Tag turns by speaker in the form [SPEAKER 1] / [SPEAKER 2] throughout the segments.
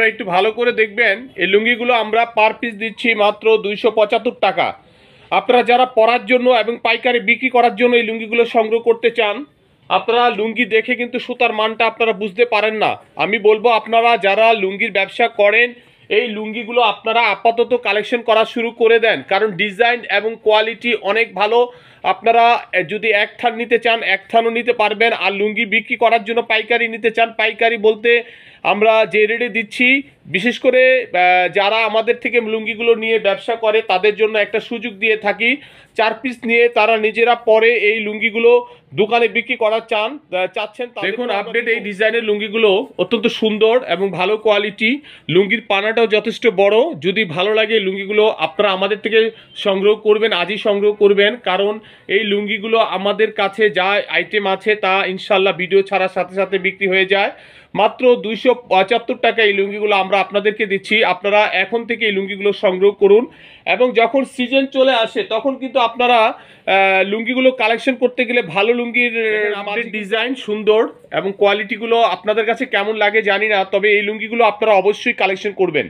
[SPEAKER 1] আপনারা একটু ভালো করে দেখবেন, এই লুঙ্গিগুলো আমরা পার পিস দিচ্ছি মাত্র 275 টাকা। আপনারা যারা পরার জন্য এবং পাইকারি বিক্রি করার জন্য এই লুঙ্গিগুলো সংগ্রহ করতে চান, আপনারা লুঙ্গি দেখে কিন্তু সুতার মানটা আপনারা বুঝতে পারেন না। আমি বলবো আপনারা যারা লুঙ্গির ব্যবসা করেন, এই লুঙ্গিগুলো আপনারা আপাতত কালেকশন করা শুরু করে দেন, কারণ ডিজাইন এবং কোয়ালিটি অনেক ভালো। আপনারা যদি এক থান নিতে চান এক থানও নিতে পারবেন, আর লুঙ্গি বিক্রি করার জন্য পাইকারি নিতে চান, পাইকারি বলতে আমরা যে রেটে দিচ্ছি, বিশেষ করে যারা আমাদের থেকে লুঙ্গিগুলো নিয়ে ব্যবসা করে তাদের জন্য একটা সুযোগ দিয়ে থাকি। 4 পিস নিয়ে তারা নিজেরা পরে এই লুঙ্গিগুলো দোকানে বিক্রি করার চাচ্ছেন। দেখুন আপডেট এই ডিজাইনের লুঙ্গিগুলো অত্যন্ত সুন্দর এবং ভালো কোয়ালিটি। লুঙ্গির পানাটাও যথেষ্ট বড়। যদি ভালো লাগে এই লুঙ্গিগুলো আপনারা আমাদের থেকে সংগ্রহ করবেন, আজই সংগ্রহ করবেন, কারণ এই লুঙ্গিগুলো আমাদের কাছে যা আইটেম আছে তা ইনশাল্লাহ ভিডিও ছাড়ার সাথে সাথে বিক্রি হয়ে যায়। মাত্র 275 টাকা এই লুঙ্গিগুলো আমরা আপনাদেরকে দিচ্ছি। আপনারা এখন থেকে এই লুঙ্গিগুলো সংগ্রহ করুন, এবং যখন সিজন চলে আসে তখন কিন্তু আপনারা লুঙ্গিগুলো কালেকশন করতে গেলে ভালো লুঙ্গির আমাদের ডিজাইন সুন্দর এবং কোয়ালিটিগুলো আপনাদের কাছে কেমন লাগে জানি না, তবে এই লুঙ্গিগুলো আপনারা অবশ্যই কালেকশন করবেন।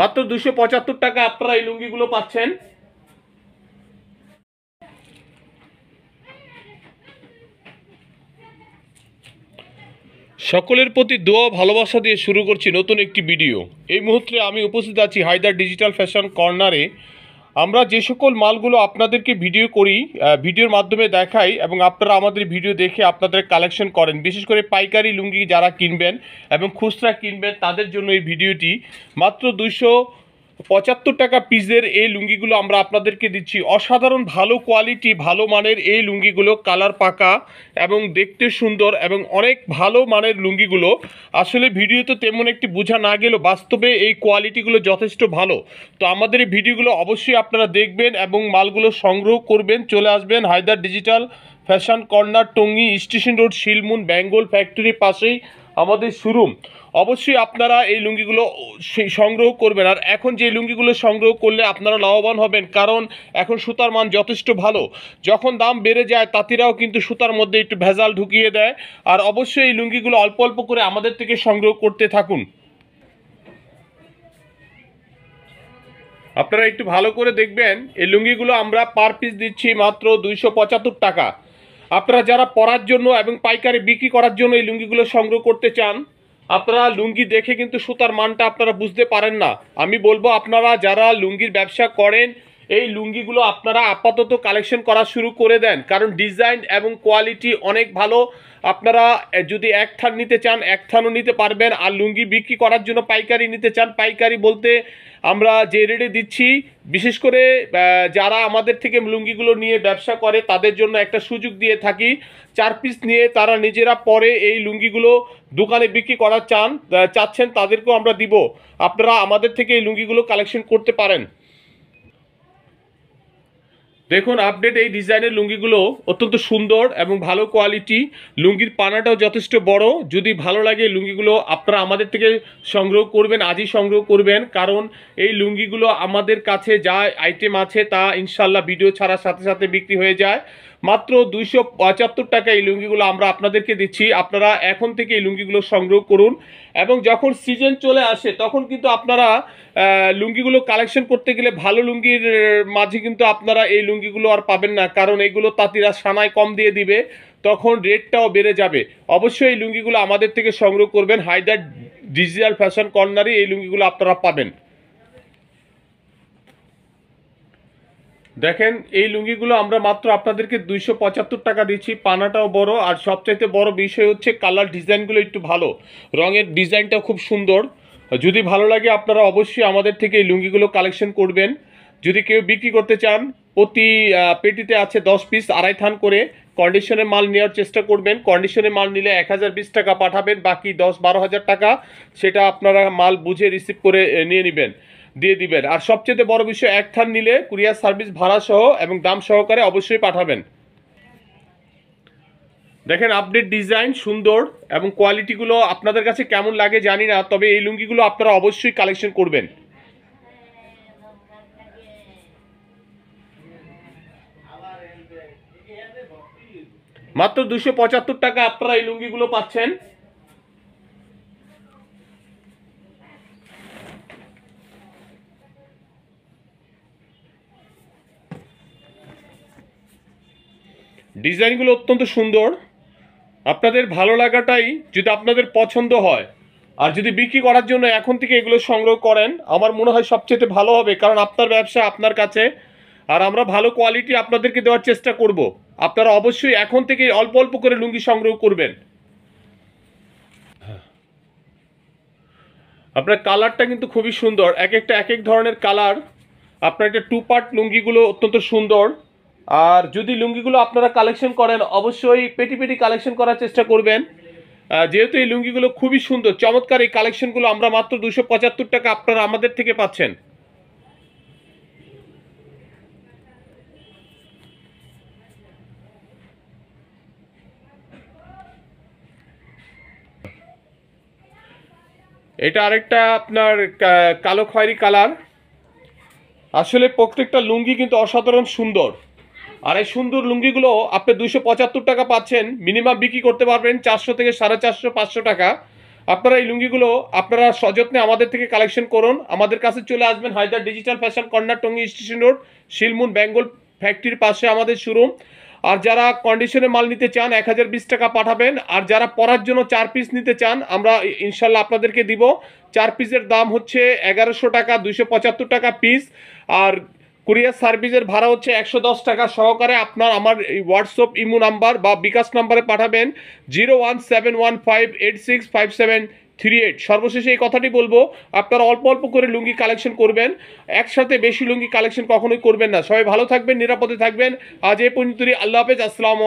[SPEAKER 1] মাত্র 275 টাকা আপনারা এই লুঙ্গিগুলো পাচ্ছেন। সকলের প্রতি দোয়া ভালোবাসা দিয়ে শুরু করছি নতুন একটি ভিডিও। এই মুহূর্তে আমি উপস্থিত আছি হায়দার ডিজিটাল ফ্যাশন কর্নারে। আমরা যে সকল মালগুলো আপনাদেরকে ভিডিও করি, ভিডিওর মাধ্যমে দেখাই, এবং আপনারা আমাদের ভিডিও দেখে আপনাদের কালেকশন করেন, বিশেষ করে পাইকারি লুঙ্গি যারা কিনবেন এবং খুচরা কিনবেন তাদের জন্য এই ভিডিওটি। মাত্র 275 টাকা পিসের এই লুঙ্গিগুলো আমরা আপনাদেরকে দিচ্ছি। অসাধারণ ভালো কোয়ালিটি, ভালো মানের এই লুঙ্গিগুলো, কালার পাকা এবং দেখতে সুন্দর এবং অনেক ভালো মানের লুঙ্গিগুলো। আসলে ভিডিওতে তেমন একটি বোঝা না গেলেও বাস্তবে এই কোয়ালিটিগুলো যথেষ্ট ভালো। তো আমাদের এই ভিডিওগুলো অবশ্যই আপনারা দেখবেন এবং মালগুলো সংগ্রহ করবেন। চলে আসবেন Haider Digital Fashion Corner, Tongi Station Road, Shilmun Bengal ফ্যাক্টরির পাশেই আমাদের শোরুম। অবশ্যই আপনারা এই লুঙ্গিগুলো সংগ্রহ করবেন। আর এখন যে লুঙ্গিগুলো সংগ্রহ করলে আপনারা লাভবান হবেন, কারণ এখন সুতার মান যথেষ্ট ভালো। যখন দাম বেড়ে যায় তাঁতিরাও কিন্তু সুতার মধ্যে একটু ভেজাল ঢুকিয়ে দেয়। আর অবশ্যই এই লুঙ্গিগুলো অল্প অল্প করে আমাদের থেকে সংগ্রহ করতে থাকুন। আপনারা একটু ভালো করে দেখবেন, এই লুঙ্গিগুলো আমরা পার পিস দিচ্ছি মাত্র 275 টাকা। আপনারা যারা পরার জন্য এবং পাইকারি বিক্রি করার জন্য এই লুঙ্গিগুলো সংগ্রহ করতে চান, আপনারা লুঙ্গি দেখে কিন্তু সুতার মানটা আপনারা বুঝতে পারেন না। আমি বলবো আপনারা যারা লুঙ্গির ব্যবসা করেন, এই লুঙ্গিগুলো আপনারা আপাতত কালেকশন করা শুরু করে দেন, কারণ ডিজাইন এবং কোয়ালিটি অনেক ভালো। আপনারা যদি এক থান নিতে চান এক থানও নিতে পারবেন, আর লুঙ্গি বিক্রি করার জন্য পাইকারি নিতে চান, পাইকারি বলতে আমরা যে রেটে দিচ্ছি, বিশেষ করে যারা আমাদের থেকে লুঙ্গিগুলো নিয়ে ব্যবসা করে তাদের জন্য একটা সুযোগ দিয়ে থাকি। 4 পিস নিয়ে তারা নিজেরা পরে এই লুঙ্গিগুলো দোকানে বিক্রি করার চাচ্ছেন তাদেরকেও আমরা দিব। আপনারা আমাদের থেকে এই লুঙ্গিগুলো কালেকশন করতে পারেন। দেখুন আপডেট এই ডিজাইনের লুঙ্গিগুলো অত্যন্ত সুন্দর এবং ভালো কোয়ালিটি। লুঙ্গির পানাটাও যথেষ্ট বড়। যদি ভালো লাগে এই লুঙ্গিগুলো আপনারা আমাদের থেকে সংগ্রহ করবেন, আজই সংগ্রহ করবেন, কারণ এই লুঙ্গিগুলো আমাদের কাছে যা আইটেম আছে তা ইনশাল্লাহ ভিডিও ছাড়ার সাথে সাথে বিক্রি হয়ে যায়। মাত্র 275 টাকা এই লুঙ্গিগুলো আমরা আপনাদেরকে দিচ্ছি। আপনারা এখন থেকে এই লুঙ্গিগুলো সংগ্রহ করুন, এবং যখন সিজন চলে আসে তখন কিন্তু আপনারা লুঙ্গিগুলো কালেকশন করতে গেলে ভালো লুঙ্গির মাঝে কিন্তু আপনারা এই লুঙ্গিগুলো আর পাবেন না, কারণ এইগুলো তাঁতিরা সানায় কম দিয়ে দিবে, তখন রেটটাও বেড়ে যাবে। অবশ্যই এই লুঙ্গিগুলো আমাদের থেকে সংগ্রহ করবেন। হায়দার ডিজিটাল ফ্যাশন কর্নারে এই লুঙ্গিগুলো আপনারা পাবেন। দেখেন এই লুঙ্গিগুলো আমরা মাত্র আপনাদেরকে 275 টাকা দিচ্ছি। পানাটাও বড়, আর সবচাইতে বড় বিষয় হচ্ছে কালার ডিজাইনগুলো একটু ভালো, রঙের ডিজাইনটাও খুব সুন্দর। যদি ভালো লাগে আপনারা অবশ্যই আমাদের থেকে এই লুঙ্গিগুলো কালেকশন করবেন। যদি কেউ বিক্রি করতে চান, প্রতি পেটিতে আছে 10 পিস, আড়াই থান করে। কন্ডিশনের মাল নেওয়ার চেষ্টা করবেন। কন্ডিশনের মাল নিলে 1020 টাকা পাঠাবেন, বাকি 10-12 হাজার টাকা সেটা আপনারা মাল বুঝে রিসিভ করে নিয়ে নেবেন, দিয়ে দিবেন। আর সবচেয়ে বড় বিষয়, এক থান নিলে কুরিয়ার সার্ভিস ভাড়া সহ এবং দাম সহকারে অবশ্যই পাঠাবেন। দেখেন আপডেট ডিজাইন সুন্দর এবং কোয়ালিটিগুলো আপনাদের কাছে কেমন লাগে জানি না, তবে এই লুঙ্গিগুলো আপনারা অবশ্যই কালেকশন করবেন। মাত্র 275 টাকা আপনারা এই লুঙ্গিগুলো পাচ্ছেন। ডিজাইনগুলো অত্যন্ত সুন্দর, আপনাদের ভালো লাগাটাই যদি আপনাদের পছন্দ হয় আর যদি বিক্রি করার জন্য এখন থেকে এগুলো সংগ্রহ করেন আমার মনে হয় সবচেয়ে ভালো হবে, কারণ আপনার ব্যবসা আপনার কাছে আর আমরা ভালো কোয়ালিটি আপনাদেরকে দেওয়ার চেষ্টা করব। আপনারা অবশ্যই এখন থেকে অল্প অল্প করে লুঙ্গি সংগ্রহ করবেন। আপনার কালারটা কিন্তু খুবই সুন্দর, এক একটা এক এক ধরনের কালার। আপনার একটা 2 পার্ট লুঙ্গিগুলো অত্যন্ত সুন্দর। আর যদি লুঙ্গিগুলো আপনারা কালেকশন করেন অবশ্যই পেটি পেটি কালেকশন করার চেষ্টা করবেন, যেহেতু এই লুঙ্গিগুলো খুবই সুন্দর চমৎকার। এই কালেকশনগুলো আমরা মাত্র 275 টাকা আপনারা আমাদের থেকে পাচ্ছেন। এটা আরেকটা আপনার কালো খয়েরি কালার। আসলে প্রত্যেকটা লুঙ্গি কিন্তু অসাধারণ সুন্দর, আর এই সুন্দর লুঙ্গিগুলো আপনি 275 টাকা পাচ্ছেন। মিনিমাম বিক্রি করতে পারবেন 400 থেকে 450 500 টাকা। আপনারা এই লুঙ্গিগুলো আপনারা সযত্নে আমাদের থেকে কালেকশন করুন। আমাদের কাছে চলে আসবেন Haider Digital Fashion Corner, Tongi Station Road, Shilmun Bengal ফ্যাক্টরির পাশে আমাদের শোরুম। আর যারা কন্ডিশনে মাল নিতে চান 1020 টাকা পাঠাবেন। আর যারা পরার জন্য 4 পিস নিতে চান আমরা ইনশাল্লাহ আপনাদেরকে দিব। 4 পিসের দাম হচ্ছে 1100 টাকা, 275 টাকা পিস। আর কুরিয়ার সার্ভিসের ভাড়া হচ্ছে 110 টাকা সহকারে। আপনার আমার এই হোয়াটসঅ্যাপ ইমো নাম্বার বা বিকাশ নাম্বারে পাঠাবেন 01715865738। সর্বশেষে এই কথাটি বলবো, আপনারা অল্প অল্প করে লুঙ্গি কালেকশন করবেন, একসাথে বেশি লুঙ্গি কালেকশন কখনোই করবেন না। সবাই ভালো থাকবেন, নিরাপদে থাকবেন। আজ এই পর্যন্তই। আল্লাহ হাফেজ, আসসালামু